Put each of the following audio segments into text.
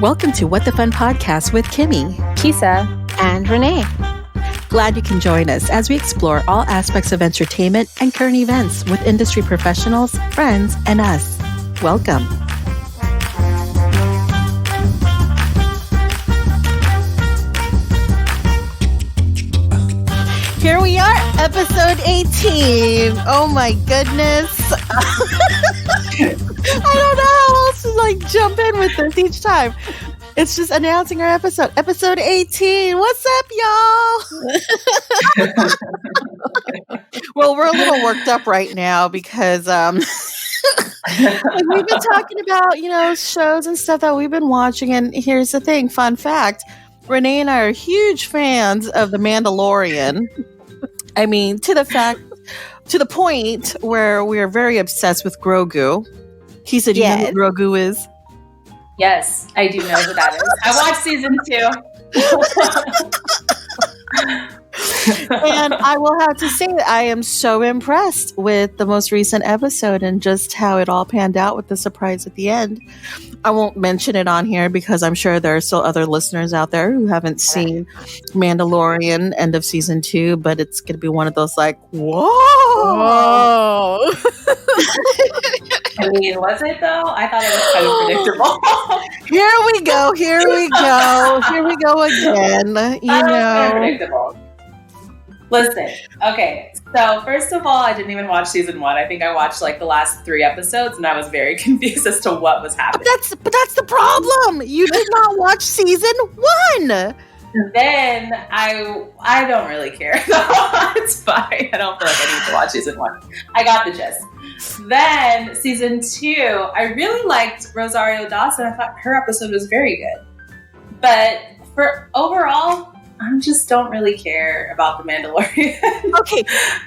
Welcome to WtFun podcast with Kimmy, Kisa, and Renee. Glad you can join us as we explore all aspects of entertainment and current events with industry professionals, friends, and us. Welcome. Here we are, episode 18. Oh my goodness. I don't know how else to jump in with this each time. It's just announcing our episode 18. What's up, y'all? Well, we're a little worked up right now because we've been talking about, shows and stuff that we've been watching. And here's the thing, fun fact. Renee and I are huge fans of The Mandalorian. I mean, to the point where we are very obsessed with Grogu. He said, you know who Grogu is? Yes, I do know who that is. I watched season 2. And I will have to say that I am so impressed with the most recent episode and just how it all panned out with the surprise at the end. I won't mention it on here because I'm sure there are still other listeners out there who haven't seen Mandalorian end of season 2, but it's going to be one of those whoa. I mean, was it though? I thought it was kind of predictable. Here we go again. Kind of predictable. Listen, okay. So first of all, I didn't even watch season 1. I think I watched the last 3 episodes, and I was very confused as to what was happening. But that's the problem. You did not watch season 1. Then I don't really care. It's fine. I don't feel like I need to watch season 1. I got the gist. Then season 2, I really liked Rosario Dawson. I thought her episode was very good. But for overall, I just don't really care about The Mandalorian. Okay,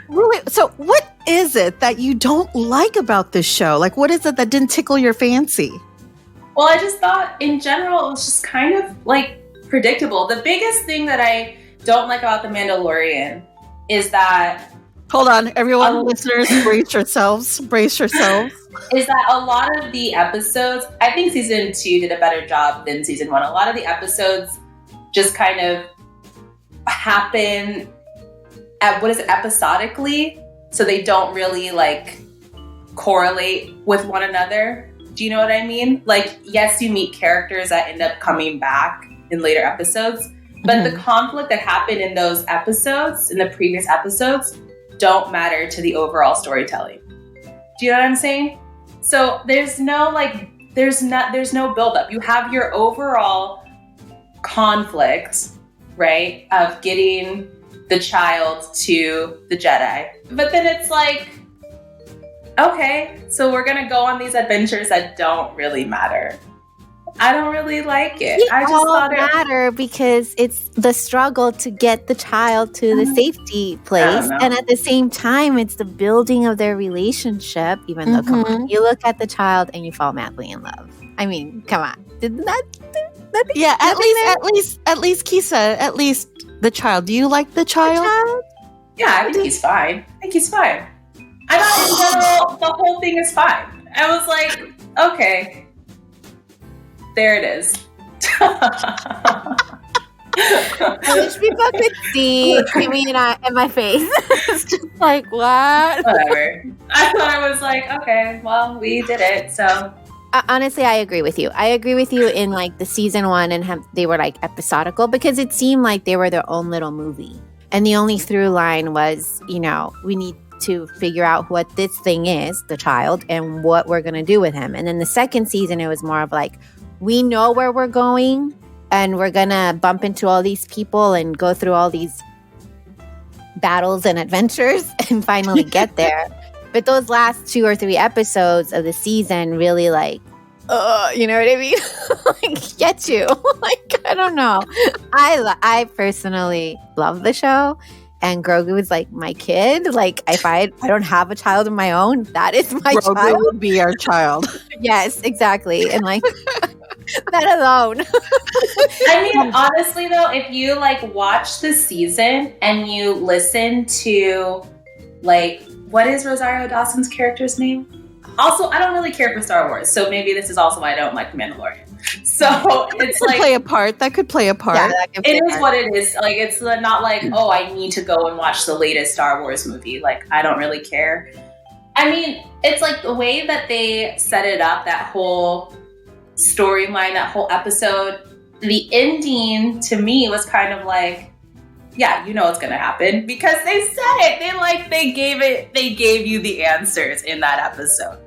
really? So what is it that you don't like about this show? What is it that didn't tickle your fancy? Well, I just thought in general it was just kind of predictable. The biggest thing that I don't like about The Mandalorian is that... Hold on, everyone, listeners, brace yourselves. Is that a lot of the episodes, I think season 2 did a better job than season 1. A lot of the episodes just kind of happen episodically, so they don't really correlate with one another. Do you know what I mean? Yes, you meet characters that end up coming back in later episodes, but the conflict that happened in those episodes, in the previous episodes, don't matter to the overall storytelling. Do you know what I'm saying? So there's no there's no buildup. You have your overall conflict, right, of getting the child to the Jedi. But then it's okay, so we're going to go on these adventures that don't really matter. I don't really like it. I just thought it matter because it's the struggle to get the child to the safety place. And at the same time, it's the building of their relationship, even though, come on, you look at the child and you fall madly in love. I mean, come on. Didn't that... Yeah, at least Kisa, at least the child. Do you like the child? Yeah, I think he's fine. I thought in general, the whole thing is fine. I was okay, there it is. I wish people could see Kimmy and I in my face. It's just what? Whatever. I thought I was okay, well, we did it, so... Honestly, I agree with you. In the season 1 and they were episodical because it seemed like they were their own little movie. And the only through line was, we need to figure out what this thing is, the child, and what we're going to do with him. And then the second season, it was more of we know where we're going and we're going to bump into all these people and go through all these battles and adventures and finally get there. But those last 2 or 3 episodes of the season really you know what I mean? Get you. I don't know. I personally love the show. And Grogu is my kid. If I don't have a child of my own, that is my Grogu child. would be our child. Yes, exactly. And that alone. I mean, honestly though, if you watch the season and you listen to what is Rosario Dawson's character's name? Also, I don't really care for Star Wars, so maybe this is also why I don't like The Mandalorian. So it's like play a part. That could play a part. Yeah, that could play it a is part. what it is. Like, it's not like, oh, I need to go and watch the latest Star Wars movie. Like, I don't really care. I mean, it's like the way that they set it up, that whole storyline, that whole episode, the ending to me was kind of like, yeah, you know what's gonna happen because they said it. They gave you the answers in that episode.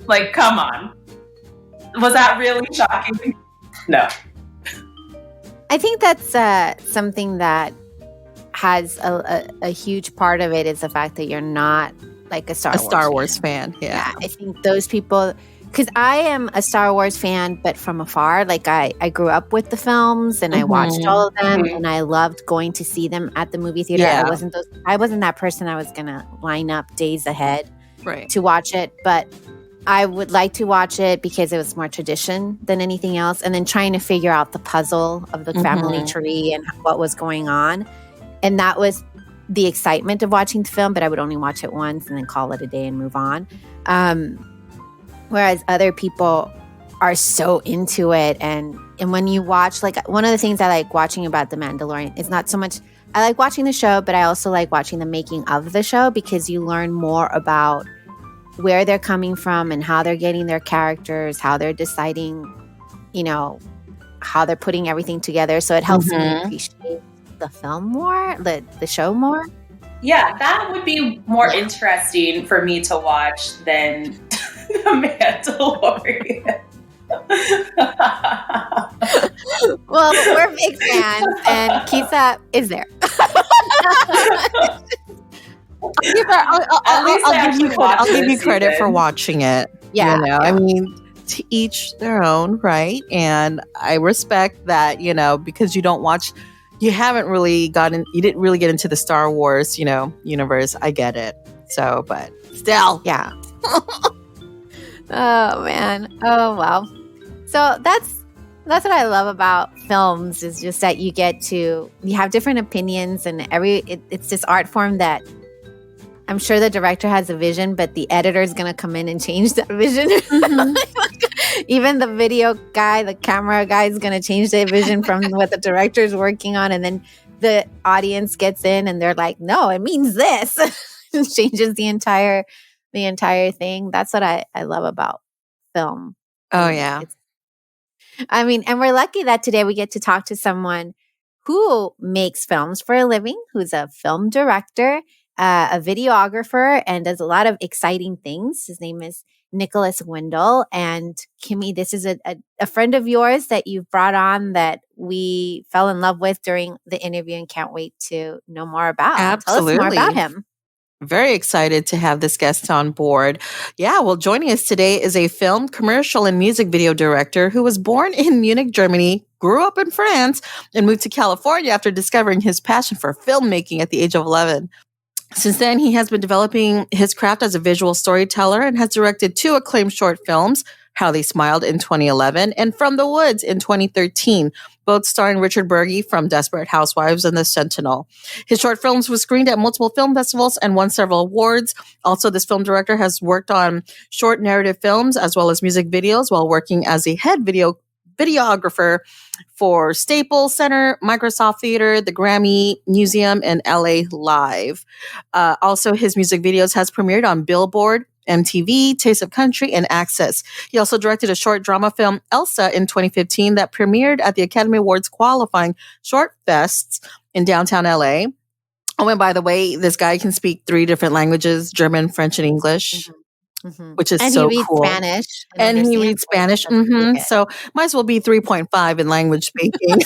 Like, come on. Was that really shocking? No. I think that's something that has a huge part of it is the fact that you're not like a Star Wars fan. Yeah. I think those people, because I am a Star Wars fan, but from afar. Like I grew up with the films and I watched all of them and I loved going to see them at the movie theater. Yeah. I wasn't that person I was gonna line up days ahead to watch it, but I would like to watch it because it was more tradition than anything else. And then trying to figure out the puzzle of the family tree and what was going on. And that was the excitement of watching the film, but I would only watch it once and then call it a day and move on. Whereas other people are so into it. And when you watch, like one of the things I like watching about The Mandalorian is not so much, I like watching the show, but I also like watching the making of the show because you learn more about where they're coming from and how they're getting their characters, how they're deciding, how they're putting everything together. So it helps me appreciate the film more, the show more. Yeah, that would be more interesting for me to watch than The Mandalorian. Well, we're big fans, and Kisa is there. I'll give you credit for watching it. Yeah. I mean, to each their own, right? And I respect that, because you didn't really get into the Star Wars, universe. I get it. So, but still. Yeah. Oh, man. Oh, wow. So that's what I love about films is just that you have different opinions and it's this art form that I'm sure the director has a vision, but the editor is going to come in and change that vision. Even the video guy, the camera guy is going to change their vision from what the director is working on. And then the audience gets in and they're like, no, it means this. It changes the entire thing. That's what I love about film. Oh, yeah. And we're lucky that today we get to talk to someone who makes films for a living, who's a film director, a videographer, and does a lot of exciting things. His name is Nicolas Wendl. And Kimmy, this is a friend of yours that you've brought on that we fell in love with during the interview and can't wait to know more about. Absolutely. Tell us more about him. Very excited to have this guest on board. Yeah, well, joining us today is a film, commercial, and music video director who was born in Munich, Germany, grew up in France, and moved to California after discovering his passion for filmmaking at the age of 11. Since then, he has been developing his craft as a visual storyteller and has directed 2 acclaimed short films, How They Smiled in 2011 and From the Woods in 2013, both starring Richard Burgi from Desperate Housewives and The Sentinel. His short films were screened at multiple film festivals and won several awards. Also, this film director has worked on short narrative films as well as music videos while working as a head videographer for Staples Center, Microsoft Theater, the Grammy Museum, and LA Live. Also, his music videos has premiered on Billboard, MTV, Taste of Country, and AXS. He also directed a short drama film, ELISA, in 2015 that premiered at the Academy Awards qualifying short fests in downtown LA. Oh, and by the way, this guy can speak 3 different languages, German, French, and English. Which is so cool. And he reads Spanish. So might as well be 3.5 in language speaking.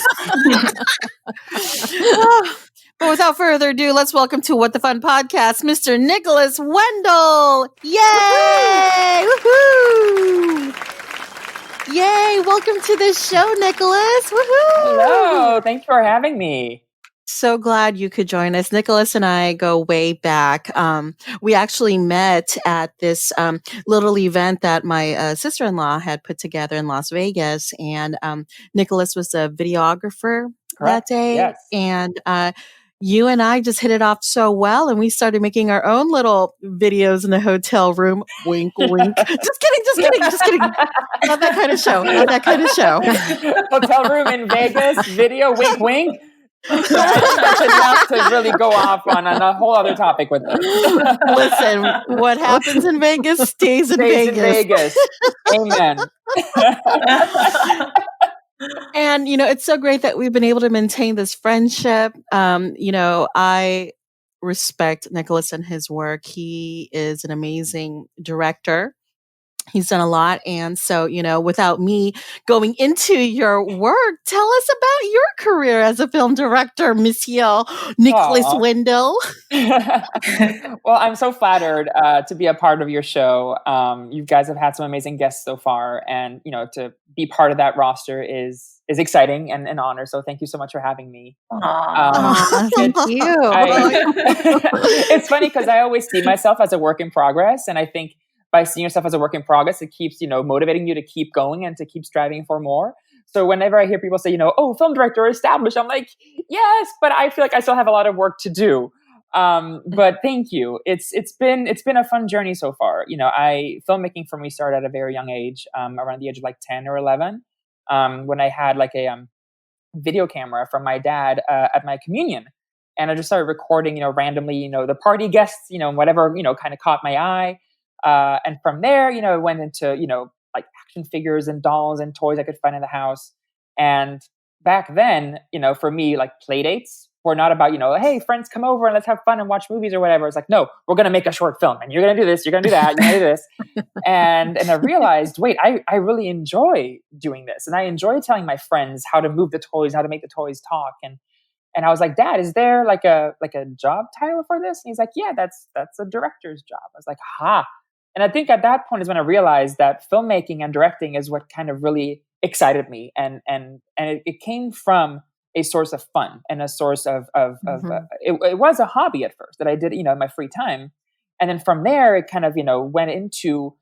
But without further ado, let's welcome to WtFun podcast, Mr. Nicolas Wendl. Yay! Woohoo! Yay! Welcome to the show, Nicolas. Woohoo! Hello. Thanks for having me. So glad you could join us. Nicolas and I go way back. We actually met at this little event that my sister-in-law had put together in Las Vegas. And Nicolas was a videographer that day. Yes. And you and I just hit it off so well, and we started making our own little videos in the hotel room. Wink, wink. Just kidding. Not that kind of show. Hotel room in Vegas, video, wink, wink. I think that's enough to really go off on a whole other topic with them. Listen, what happens in Vegas stays in Vegas. Amen. And, it's so great that we've been able to maintain this friendship. I respect Nicolas and his work. He is an amazing director. He's done a lot. And so, without me going into your work, tell us about your career as a film director, Monsieur Nicolas Wendl. Well, I'm so flattered to be a part of your show. You guys have had some amazing guests so far. And, to be part of that roster is exciting and an honor. So thank you so much for having me. Thank you. It's funny because I always see myself as a work in progress. And I think by seeing yourself as a work in progress, it keeps, motivating you to keep going and to keep striving for more. So whenever I hear people say, film director established, I'm like, yes, but I feel like I still have a lot of work to do. But thank you. It's been a fun journey so far. Filmmaking for me started at a very young age, around the age of like 10 or 11, when I had like a video camera from my dad at my communion. And I just started recording, randomly, the party guests, whatever, kind of caught my eye. And from there, it went into, like action figures and dolls and toys I could find in the house. And back then, for me, like play dates were not about, hey, friends, come over and let's have fun and watch movies or whatever. It's like, no, we're going to make a short film and you're going to do this, you're going to do that, you're going to do this. And I realized, wait, I really enjoy doing this. And I enjoy telling my friends how to move the toys, how to make the toys talk. And I was like, Dad, is there like a job title for this? And he's like, yeah, that's a director's job. I was like, ha. And I think at that point is when I realized that filmmaking and directing is what kind of really excited me. And it came from a source of fun and a source of it was a hobby at first that I did, in my free time. And then from there, it kind of, went into,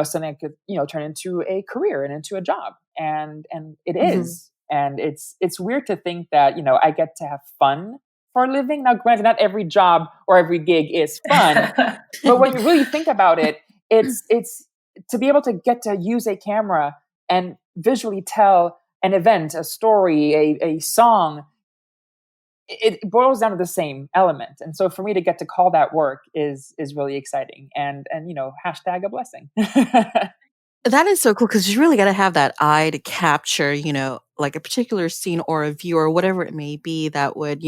something that could, turn into a career and into a job. And it is. And it's weird to think that, I get to have fun for a living. Now, granted, not every job or every gig is fun, but when you really think about it, it's to be able to get to use a camera and visually tell an event, a story, a song. It boils down to the same element. And so for me to get to call that work is really exciting and hashtag a blessing. That is so cool because you really got to have that eye to capture, like a particular scene or a view or whatever it may be that would,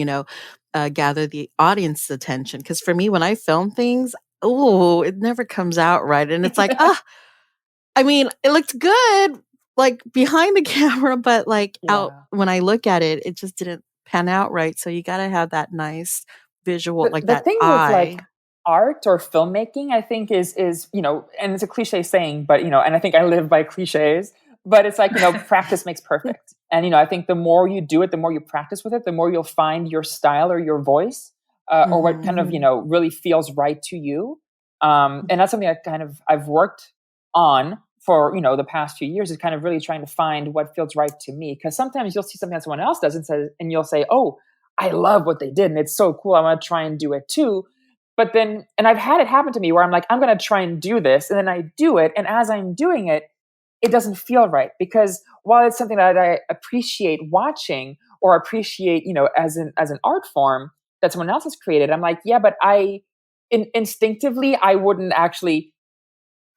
gather the audience's attention. Because for me, when I film things, it never comes out right. And it's like, it looked good, like behind the camera, but like out when I look at it, it just didn't pan out right. So you got to have that nice visual, like that thing eye. With like art or filmmaking, I think is and it's a cliche saying, but and I think I live by cliches. But it's like practice makes perfect, and I think the more you do it, the more you practice with it, the more you'll find your style or your voice. Or what kind of, really feels right to you. And that's something I've worked on for, the past few years, is kind of really trying to find what feels right to me. Because sometimes you'll see something that someone else does and you'll say, oh, I love what they did. And it's so cool. I want to try and do it too. But then, and I've had it happen to me where I'm like, I'm going to try and do this. And then I do it. And as I'm doing it, it doesn't feel right. Because while it's something that I appreciate watching or appreciate, as an art form that someone else has created, I'm like, yeah, but instinctively, I wouldn't actually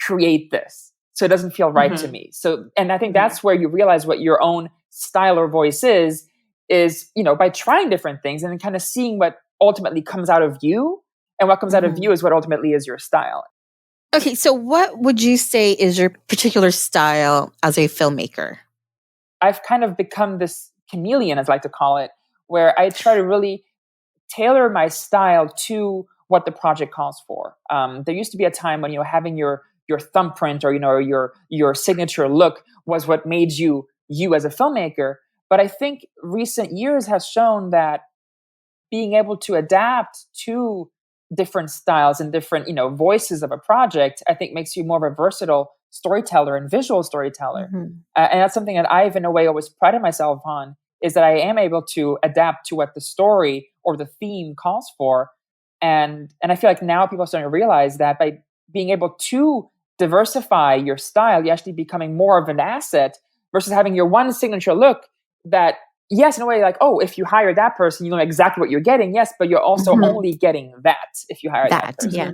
create this. So it doesn't feel right to me. So, and I think that's where you realize what your own style or voice is, by trying different things and then kind of seeing what ultimately comes out of you. And what comes out of you is what ultimately is your style. Okay. So what would you say is your particular style as a filmmaker? I've kind of become this chameleon, as I like to call it, where I try to really tailor my style to what the project calls for. There used to be a time when having your thumbprint or your signature look was what made you as a filmmaker. But I think recent years has shown that being able to adapt to different styles and different voices of a project, I think makes you more of a versatile storyteller and visual storyteller. And that's something that I've in a way always prided myself on, is that I am able to adapt to what the story or the theme calls for. And I feel like now people are starting to realize that by being able to diversify your style, you're actually becoming more of an asset versus having your one signature look that, yes, in a way, like, oh, if you hire that person, you know exactly what you're getting. Yes, but you're also only getting that if you hire that person. Yeah.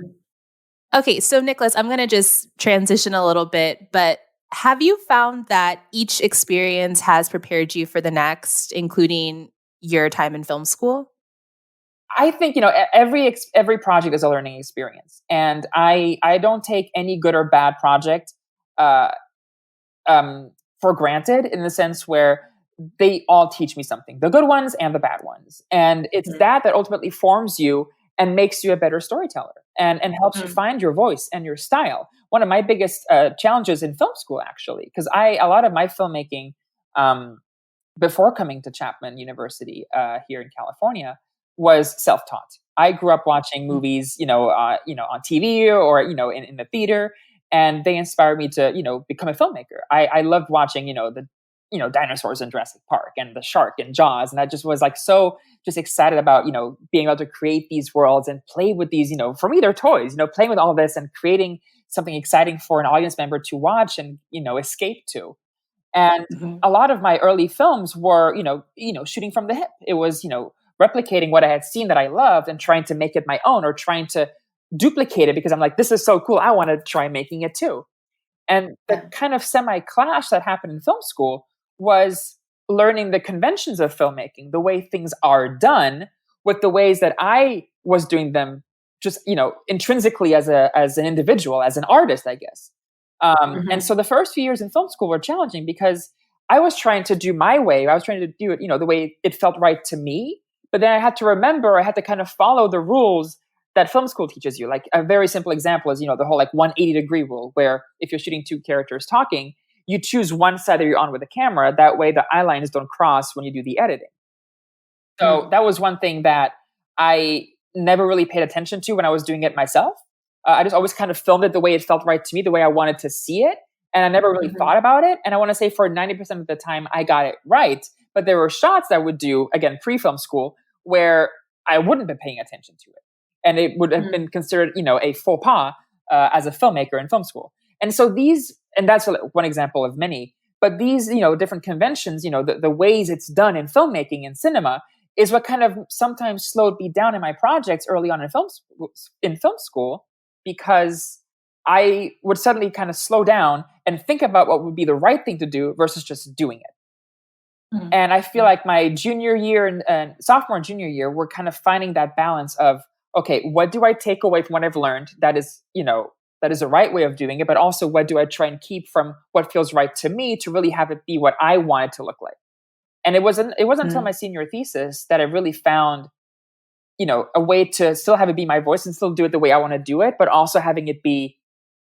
Okay, so Nicolas, I'm going to just transition a little bit, but have you found that each experience has prepared you for the next, including your time in film school? I think, every project is a learning experience, and I don't take any good or bad project for granted, in the sense where they all teach me something, the good ones and the bad ones. And it's that ultimately forms you and makes you a better storyteller and helps you find your voice and your style. One of my biggest challenges in film school, actually, because a lot of my filmmaking before coming to Chapman University here in California was self-taught. I grew up watching movies, on TV or, in the theater, and they inspired me to, become a filmmaker. I loved watching, the dinosaurs in Jurassic Park and the shark in Jaws. And I just was like, so just excited about, being able to create these worlds and play with these, for me, they're toys, playing with all this and creating something exciting for an audience member to watch and, escape to. And a lot of my early films were, shooting from the hip. It was, replicating what I had seen that I loved and trying to make it my own, or trying to duplicate it because I'm like, this is so cool, I want to try making it too. And the kind of semi-clash that happened in film school was learning the conventions of filmmaking, the way things are done, with the ways that I was doing them, just intrinsically as an individual, as an artist, I guess. And so the first few years in film school were challenging because I was trying to do my way. I was trying to do it, the way it felt right to me. But then I had to kind of follow the rules that film school teaches you. Like a very simple example is, the whole 180-degree rule, where if you're shooting two characters talking, you choose one side that you're on with the camera. That way the eye lines don't cross when you do the editing. So that was one thing that I never really paid attention to when I was doing it myself. I just always kind of filmed it the way it felt right to me, the way I wanted to see it. And I never really thought about it. And I want to say for 90% of the time, I got it right. But there were shots that I would do, again, pre-film school, where I wouldn't have been paying attention to it. And it would have been considered, a faux pas as a filmmaker in film school. And so and that's one example of many, but these, different conventions, the ways it's done in filmmaking and cinema is what kind of sometimes slowed me down in my projects early on in film school, because I would suddenly kind of slow down and think about what would be the right thing to do versus just doing it. And I feel like my junior year and sophomore and junior year, we're kind of finding that balance of, okay, what do I take away from what I've learned that is the right way of doing it, but also what do I try and keep from what feels right to me to really have it be what I want it to look like. And it wasn't until my senior thesis that I really found, a way to still have it be my voice and still do it the way I want to do it, but also having it be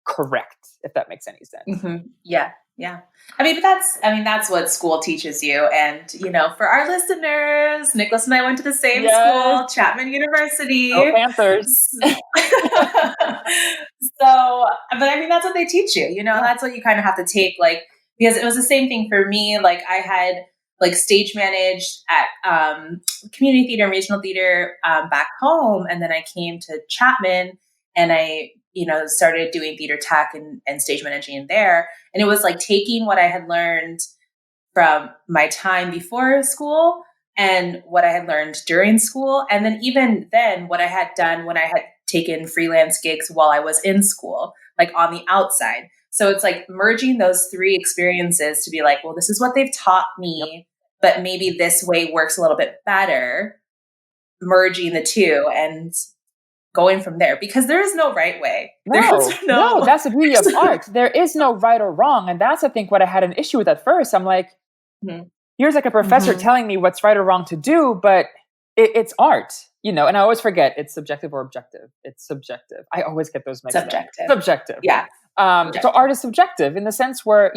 correct, if that makes any sense. Yeah. Yeah. That's what school teaches you. And, for our listeners, Nicolas and I went to the same school, Chapman University. Go Panthers. That's what they teach you, that's what you kind of have to take, because it was the same thing for me. I had stage managed at community theater and regional theater back home. And then I came to Chapman and I started doing theater tech and stage managing there. And it was taking what I had learned from my time before school and what I had learned during school. And then even then what I had done when I had taken freelance gigs while I was in school, on the outside. So it's merging those three experiences to be well, this is what they've taught me, but maybe this way works a little bit better, merging the two and going from there, because there is no right way. No, that's the beauty of art. There is no right or wrong. And that's, I think, what I had an issue with at first. I'm like, here's a professor telling me what's right or wrong to do, but it's art, and I always forget it's subjective or objective. It's subjective. I always get those mixed up. Subjective. Yeah. So art is subjective in the sense where,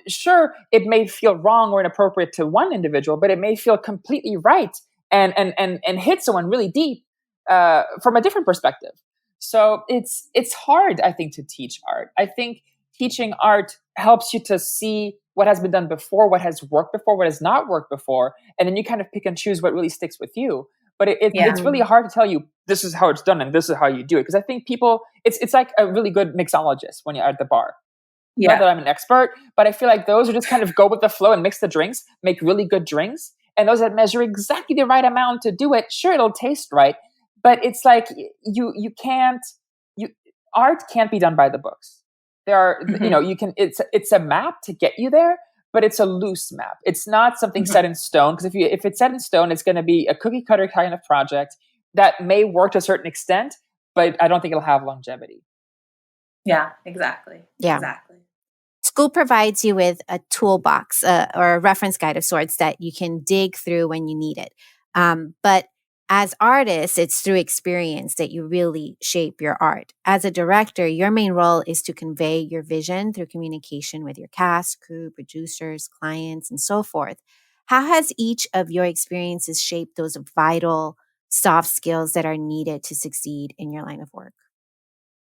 sure, it may feel wrong or inappropriate to one individual, but it may feel completely right and hit someone really deep from a different perspective. So it's hard, I think, to teach art. I think teaching art helps you to see what has been done before, what has worked before, what has not worked before. And then you kind of pick and choose what really sticks with you. But it's really hard to tell you, this is how it's done and this is how you do it. Because I think people, it's like a really good mixologist when you're at the bar. Not that I'm an expert, but I feel like those who just kind of go with the flow and mix the drinks, make really good drinks. And those that measure exactly the right amount to do it, sure, it'll taste right. But it's like art can't be done by the books. There are, it's a map to get you there, but it's a loose map. It's not something set in stone. Because if it's set in stone, it's going to be a cookie cutter kind of project that may work to a certain extent, but I don't think it'll have longevity. Yeah, exactly. Yeah. Exactly. School provides you with a toolbox or a reference guide of sorts that you can dig through when you need it. But as artists, it's through experience that you really shape your art. As a director, your main role is to convey your vision through communication with your cast, crew, producers, clients, and so forth. How has each of your experiences shaped those vital soft skills that are needed to succeed in your line of work?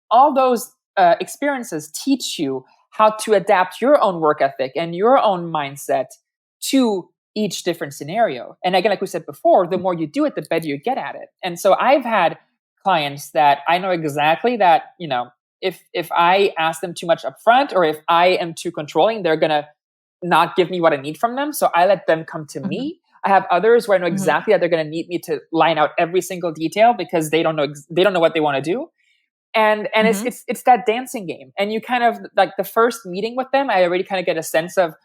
All those experiences teach you how to adapt your own work ethic and your own mindset to each different scenario. And again, like we said before, the more you do it, the better you get at it. And so I've had clients that I know exactly that, if I ask them too much upfront or if I am too controlling, they're going to not give me what I need from them. So I let them come to me. I have others where I know exactly that they're going to need me to line out every single detail because they don't know what they want to do. And it's that dancing game. And you kind of like the first meeting with them, I already kind of get a sense of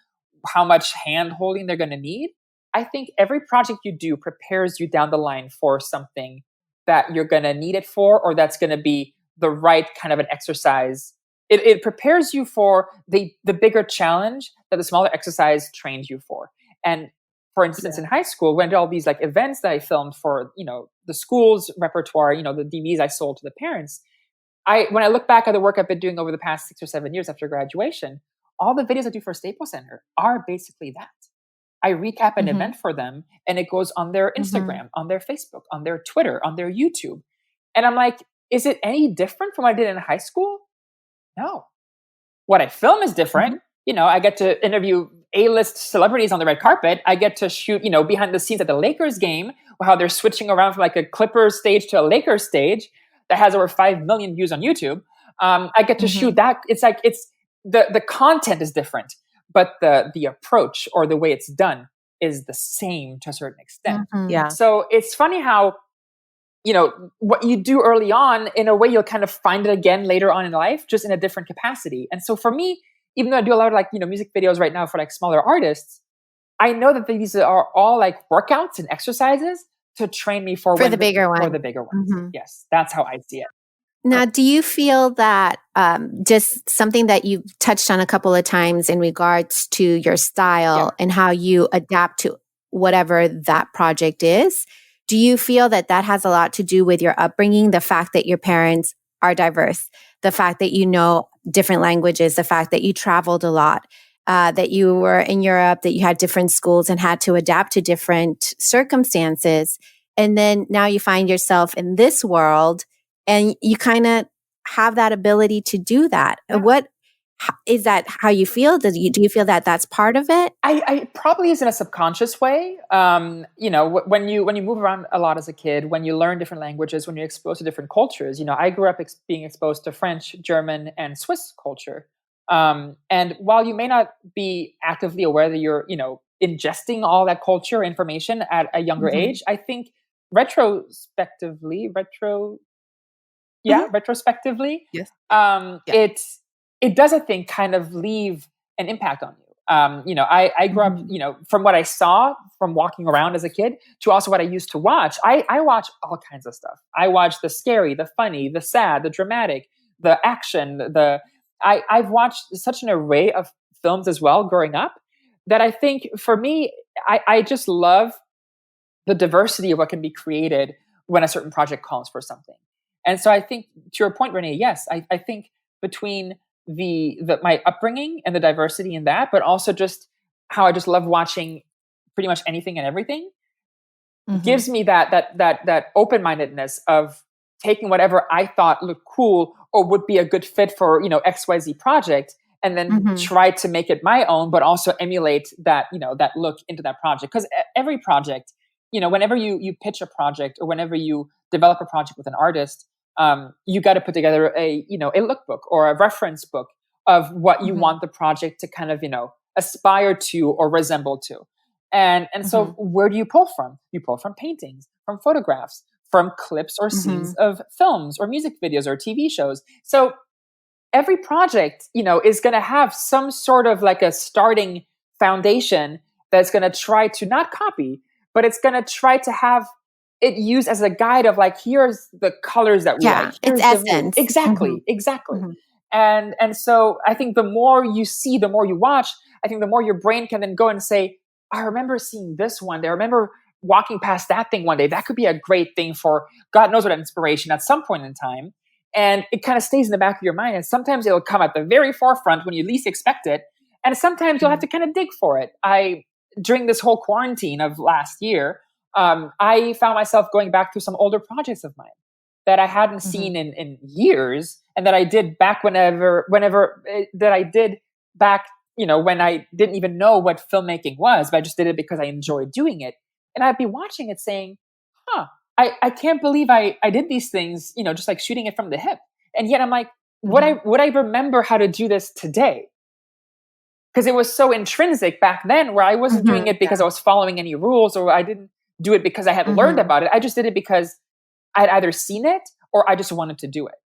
how much hand holding they're going to need. I think every project you do prepares you down the line for something that you're going to need it for, or that's going to be the right kind of an exercise. It prepares you for the bigger challenge that the smaller exercise trained you for. And for instance, in high school, when I did all these like events that I filmed for, the school's repertoire, the DVDs I sold to the parents, when I look back at the work I've been doing over the past 6 or 7 years after graduation, all the videos I do for Staples Center are basically that. I recap an event for them and it goes on their Instagram, on their Facebook, on their Twitter, on their YouTube. And I'm like, is it any different from what I did in high school? No. What I film is different. I get to interview A-list celebrities on the red carpet. I get to shoot, behind the scenes at the Lakers game, how they're switching around from like a Clippers stage to a Lakers stage that has over 5 million views on YouTube. I get to shoot that. It's like, the content is different, but the approach or the way it's done is the same to a certain extent. Yeah. So it's funny how, what you do early on, in a way, you'll kind of find it again later on in life, just in a different capacity. And so for me, even though I do a lot of like, music videos right now for like smaller artists, I know that these are all like workouts and exercises to train me for the bigger one. For the bigger ones. Yes, that's how I see it. Now, do you feel that just something that you touched on a couple of times in regards to your style and how you adapt to whatever that project is, do you feel that has a lot to do with your upbringing, the fact that your parents are diverse, the fact that you know different languages, the fact that you traveled a lot, that you were in Europe, that you had different schools and had to adapt to different circumstances, and then now you find yourself in this world and you kind of have that ability to do that? What is that? How you feel? Do you feel that that's part of it? I probably is in a subconscious way. When you move around a lot as a kid, when you learn different languages, when you're exposed to different cultures. I grew up being exposed to French, German, and Swiss culture. And while you may not be actively aware that you're, ingesting all that culture information at a younger age, I think retrospectively, Yes. It does, I think, kind of leave an impact on you. I grew up, from what I saw from walking around as a kid to also what I used to watch. I watch all kinds of stuff. I watch the scary, the funny, the sad, the dramatic, the action, I've watched such an array of films as well growing up that I think for me, I just love the diversity of what can be created when a certain project calls for something. And so I think, to your point, Renee, yes, I think between my upbringing and the diversity in that, but also just how I just love watching pretty much anything and everything, gives me that open-mindedness of taking whatever I thought looked cool or would be a good fit for, XYZ project and then try to make it my own, but also emulate that, that look into that project. Because every project, whenever you pitch a project or whenever you develop a project with an artist, you got to put together a lookbook or a reference book of what you want the project to kind of, aspire to or resemble to. And so where do you pull from? You pull from paintings, from photographs, from clips or scenes of films or music videos or TV shows. So every project, is going to have some sort of like a starting foundation that's going to try to not copy, but it's going to try to have it used as a guide of like, here's the colors that we like. It's essence. Exactly. And so I think the more you see, the more you watch, I think the more your brain can then go and say, I remember seeing this one day. I remember walking past that thing one day. That could be a great thing for God knows what inspiration at some point in time. And it kind of stays in the back of your mind. And sometimes it'll come at the very forefront when you least expect it. And sometimes you'll have to kind of dig for it. During this whole quarantine of last year, I found myself going back through some older projects of mine that I hadn't seen in years, and that I did back whenever that I did back, when I didn't even know what filmmaking was, but I just did it because I enjoyed doing it. And I'd be watching it saying, I can't believe I did these things, just like shooting it from the hip. And yet I'm like, would I remember how to do this today? Because it was so intrinsic back then, where I wasn't doing it because I was following any rules, or I didn't do it because I had learned about it. I just did it because I'd either seen it or I just wanted to do it.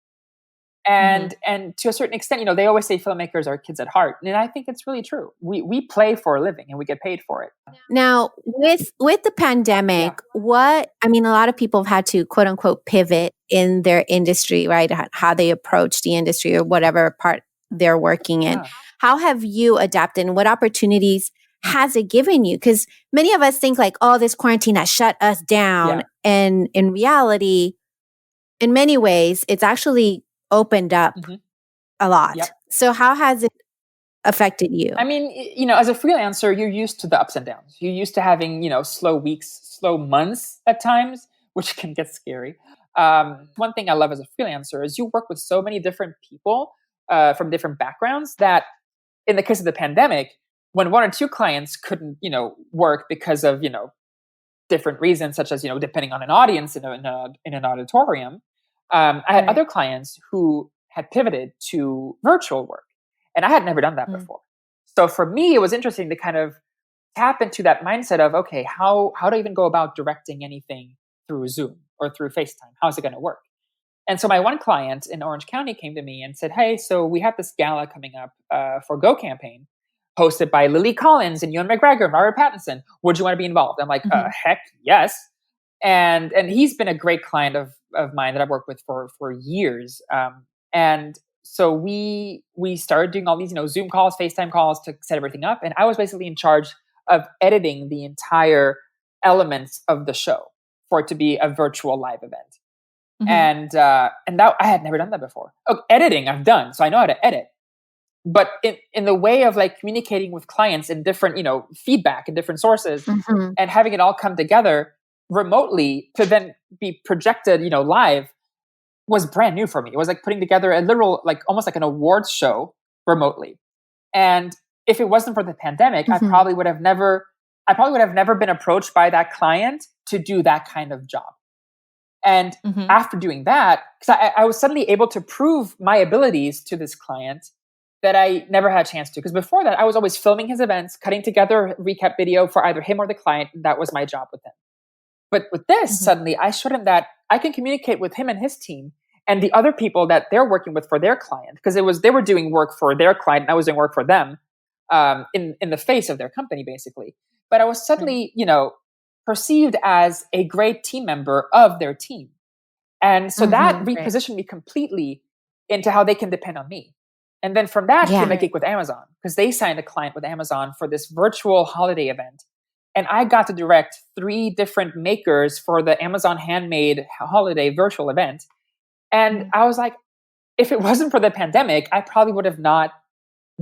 And to a certain extent, they always say filmmakers are kids at heart. And I think it's really true. We play for a living and we get paid for it. Now, with the pandemic, a lot of people have had to quote unquote pivot in their industry, right? How they approach the industry or whatever part they're working in. How have you adapted, and what opportunities has it given you? Because many of us think like, oh, this quarantine has shut us down. Yeah. And in reality, in many ways, it's actually opened up a lot. Yep. So how has it affected you? I mean, as a freelancer, you're used to the ups and downs. You're used to having, slow weeks, slow months at times, which can get scary. One thing I love as a freelancer is you work with so many different people from different backgrounds that in the case of the pandemic, when one or two clients couldn't, work because of, different reasons, such as, depending on an audience in an auditorium, I had other clients who had pivoted to virtual work, and I had never done that before. So for me, it was interesting to kind of tap into that mindset of, okay, how do I even go about directing anything through Zoom or through FaceTime? How's it going to work? And so my one client in Orange County came to me and said, hey, so we have this gala coming up for Go Campaign, hosted by Lily Collins and Ewan McGregor and Robert Pattinson. Would you want to be involved? I'm like, heck yes. And he's been a great client of mine that I've worked with for years. And so we started doing all these, Zoom calls, FaceTime calls to set everything up. And I was basically in charge of editing the entire elements of the show for it to be a virtual live event. And that I had never done that before. Editing I've done, so I know how to edit. But in the way of like communicating with clients in different, feedback and different sources and having it all come together remotely to then be projected, live was brand new for me. It was like putting together a literal, like almost like an awards show remotely. And if it wasn't for the pandemic, I probably would have never been approached by that client to do that kind of job. And after doing that, because I was suddenly able to prove my abilities to this client that I never had a chance to. Because before that, I was always filming his events, cutting together a recap video for either him or the client. And that was my job with him. But with this, suddenly I showed him that I can communicate with him and his team and the other people that they're working with for their client. Because they were doing work for their client and I was doing work for them in the face of their company, basically. But I was suddenly, perceived as a great team member of their team. And so that repositioned me completely into how they can depend on me. And then from that came a gig with Amazon, because they signed a client with Amazon for this virtual holiday event. And I got to direct 3 different makers for the Amazon handmade holiday virtual event. And I was like, if it wasn't for the pandemic, I probably would have not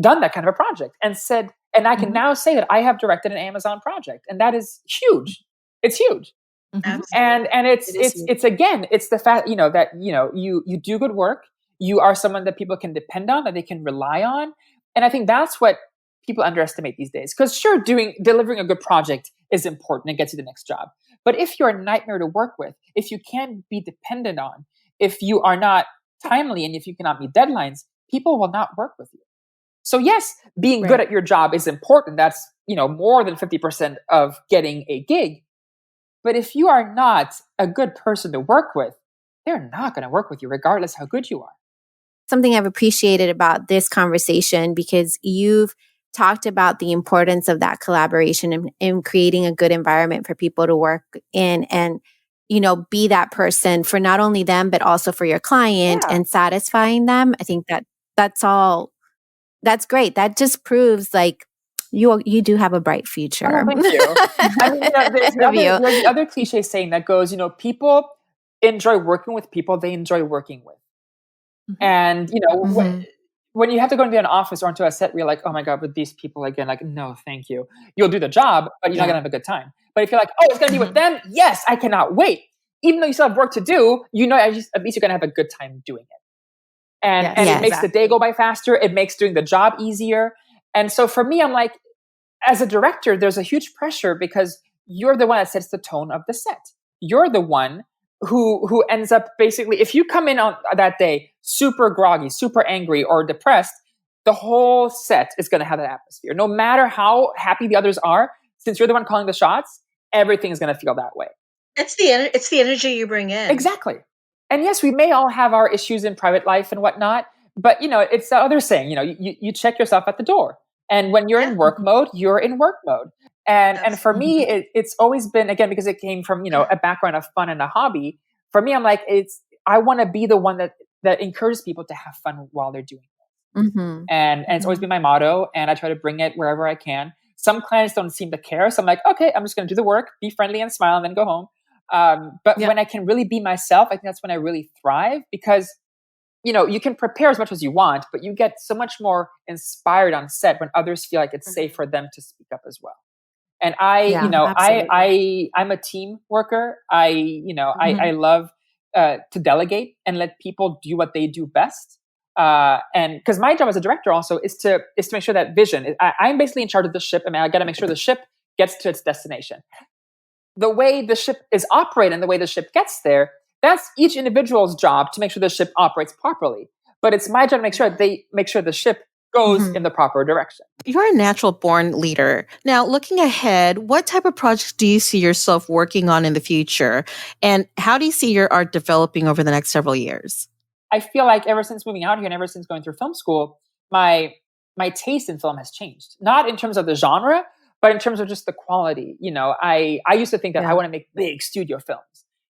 done that kind of a project. And I can now say that I have directed an Amazon project. And that is huge. It's huge. And it's the fact, that, you do good work. You are someone that people can depend on, that they can rely on. And I think that's what people underestimate these days. Because sure, delivering a good project is important and gets you the next job. But if you're a nightmare to work with, if you can't be dependent on, if you are not timely, and if you cannot meet deadlines, people will not work with you. So yes, being good at your job is important. That's, more than 50% of getting a gig. But if you are not a good person to work with, they're not going to work with you regardless how good you are. Something I've appreciated about this conversation, because you've talked about the importance of that collaboration and creating a good environment for people to work in and, be that person for not only them, but also for your client and satisfying them. I think that's great. That just proves like you do have a bright future. Oh, thank you. I mean, there's the other cliche saying that goes, people enjoy working with people they enjoy working with. Mm-hmm. And, when you have to go into an office or into a set where you're like, oh my God, with these people again, like, no, thank you. You'll do the job, but you're not going to have a good time. But if you're like, oh, it's going to be with them. Yes, I cannot wait. Even though you still have work to do, at least you're going to have a good time doing it. And it makes the day go by faster. It makes doing the job easier. And so for me, I'm like, as a director, there's a huge pressure because you're the one that sets the tone of the set. You're the one who ends up basically, if you come in on that day super groggy, super angry, or depressed, the whole set is going to have that atmosphere. No matter how happy the others are, since you're the one calling the shots, everything is going to feel that way. It's the energy you bring in. Exactly. And yes, we may all have our issues in private life and whatnot, but it's the other saying, you check yourself at the door. And when you're in work mode, you're in work mode. And for me, it's always been, again, because it came from, a background of fun and a hobby. For me, I'm like, I want to be the one that encourages people to have fun while they're doing it. Mm-hmm. And it's always been my motto. And I try to bring it wherever I can. Some clients don't seem to care. So I'm like, okay, I'm just going to do the work, be friendly and smile and then go home. But when I can really be myself, I think that's when I really thrive because, you can prepare as much as you want, but you get so much more inspired on set when others feel like it's safe for them to speak up as well. And I'm a team worker. I love to delegate and let people do what they do best. And because my job as a director also is to make sure that vision. I'm basically in charge of the ship. I mean, I got to make sure the ship gets to its destination. The way the ship is operated and the way the ship gets there, that's each individual's job to make sure the ship operates properly. But it's my job to make sure the ship goes in the proper direction. You're a natural born leader. Now, looking ahead, what type of projects do you see yourself working on in the future? And how do you see your art developing over the next several years? I feel like ever since moving out here and ever since going through film school, my taste in film has changed. Not in terms of the genre, but in terms of just the quality. I used to think that I want to make big studio films.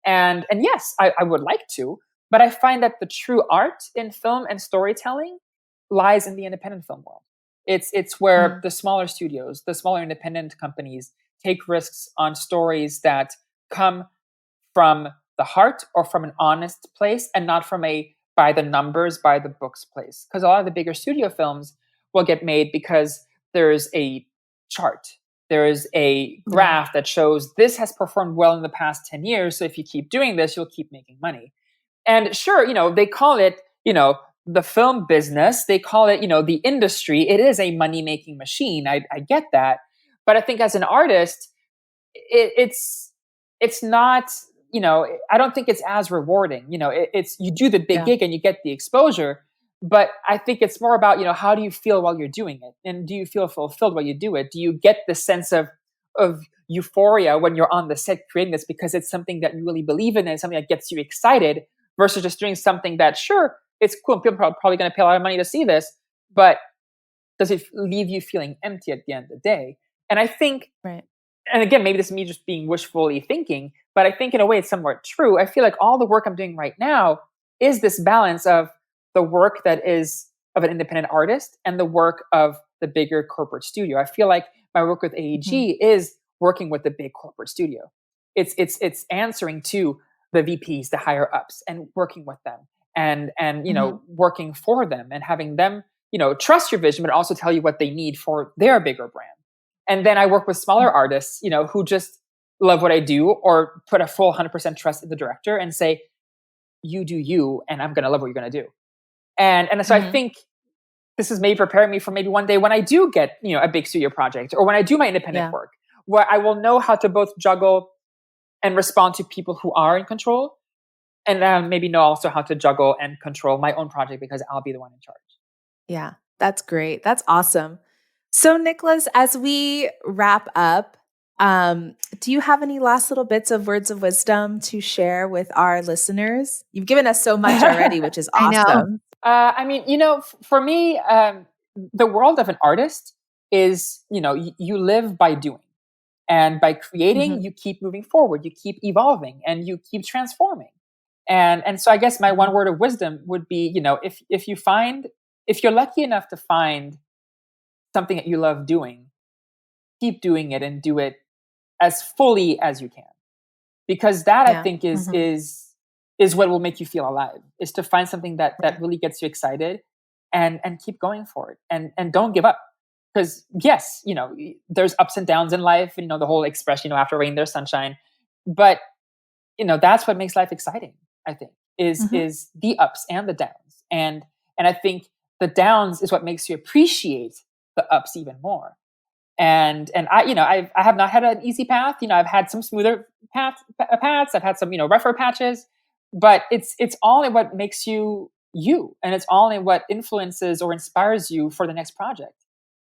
And yes, I would like to, but I find that the true art in film and storytelling lies in the independent film world. It's where the smaller studios, the smaller independent companies take risks on stories that come from the heart or from an honest place and not from a by the numbers, by the books place. Because a lot of the bigger studio films will get made because there's a chart. There is a graph that shows this has performed well in the past 10 years. So if you keep doing this, you'll keep making money. And sure, they call it, the film business, they call it, the industry. It is a money-making machine. I get that. But I think as an artist, it's not, I don't think it's as rewarding. It's you do the big gig and you get the exposure. But I think it's more about, how do you feel while you're doing it? And do you feel fulfilled while you do it? Do you get the sense of euphoria when you're on the set creating this because it's something that you really believe in and something that gets you excited versus just doing something that, sure, it's cool and people are probably going to pay a lot of money to see this, but does it leave you feeling empty at the end of the day? And I think, and again, maybe this is me just being wishfully thinking, but I think in a way it's somewhat true. I feel like all the work I'm doing right now is this balance of the work that is of an independent artist and the work of the bigger corporate studio. I feel like my work with AEG is working with the big corporate studio. It's answering to the VPs, the higher ups, and working with them and working for them and having them, trust your vision, but also tell you what they need for their bigger brand. And then I work with smaller artists, who just love what I do or put a full 100% trust in the director and say, you do you, and I'm going to love what you're going to do. And so I think this is maybe preparing me for maybe one day when I do get, a big studio project, or when I do my independent work, where I will know how to both juggle and respond to people who are in control, and maybe know also how to juggle and control my own project because I'll be the one in charge. Yeah, that's great. That's awesome. So Nicolas, as we wrap up, do you have any last little bits of words of wisdom to share with our listeners? You've given us so much already, which is awesome. For me, the world of an artist is, you live by doing. And by creating, you keep moving forward, you keep evolving, and you keep transforming. And so I guess my one word of wisdom would be, if you're lucky enough to find something that you love doing, keep doing it and do it as fully as you can. Because that I think is what will make you feel alive, is to find something that really gets you excited and keep going for it and don't give up. Because yes, there's ups and downs in life, and the whole expression, after rain, there's sunshine. But, that's what makes life exciting, I think, is the ups and the downs. And I think the downs is what makes you appreciate the ups even more. And I have not had an easy path. I've had some smoother paths. I've had some, rougher patches, but it's all in what makes you, and it's all in what influences or inspires you for the next project.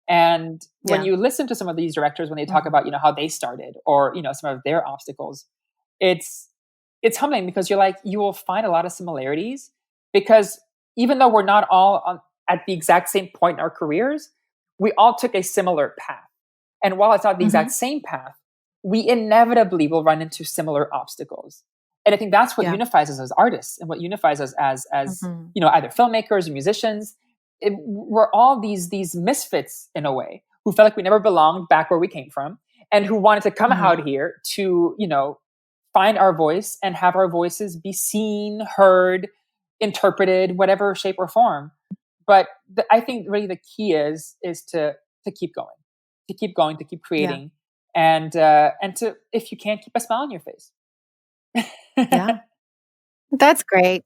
And when you listen to some of these directors, when they talk about, how they started, or, some of their obstacles, it's humbling, because you will find a lot of similarities, because even though we're not all at the exact same point in our careers, we all took a similar path. And while it's not the exact same path, we inevitably will run into similar obstacles. And I think that's what unifies us as artists, and what unifies us as either filmmakers or musicians. We're all these misfits in a way, who felt like we never belonged back where we came from, and who wanted to come out here to, find our voice and have our voices be seen, heard, interpreted, whatever shape or form. But I think really the key is to keep going, to keep creating, and to, if you can, keep a smile on your face. That's great.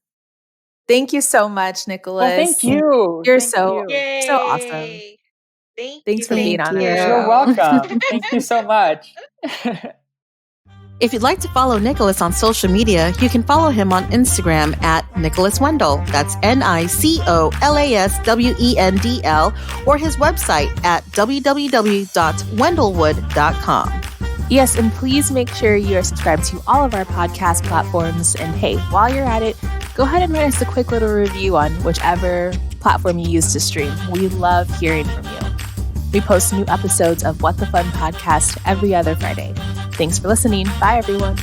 Thank you so much, Nicolas. Well, thank you. You're Thank so you. so awesome. Thanks for being on you. our show. You're welcome. Thank you so much. If you'd like to follow Nicolas on social media, you can follow him on Instagram at Nicolas Wendl. That's NicolasWendl, or his website at www.wendlwood.com. Yes, and please make sure you are subscribed to all of our podcast platforms. And hey, while you're at it, go ahead and write us a quick little review on whichever platform you use to stream. We love hearing from you. We post new episodes of WtFun podcast every other Friday. Thanks for listening. Bye, everyone.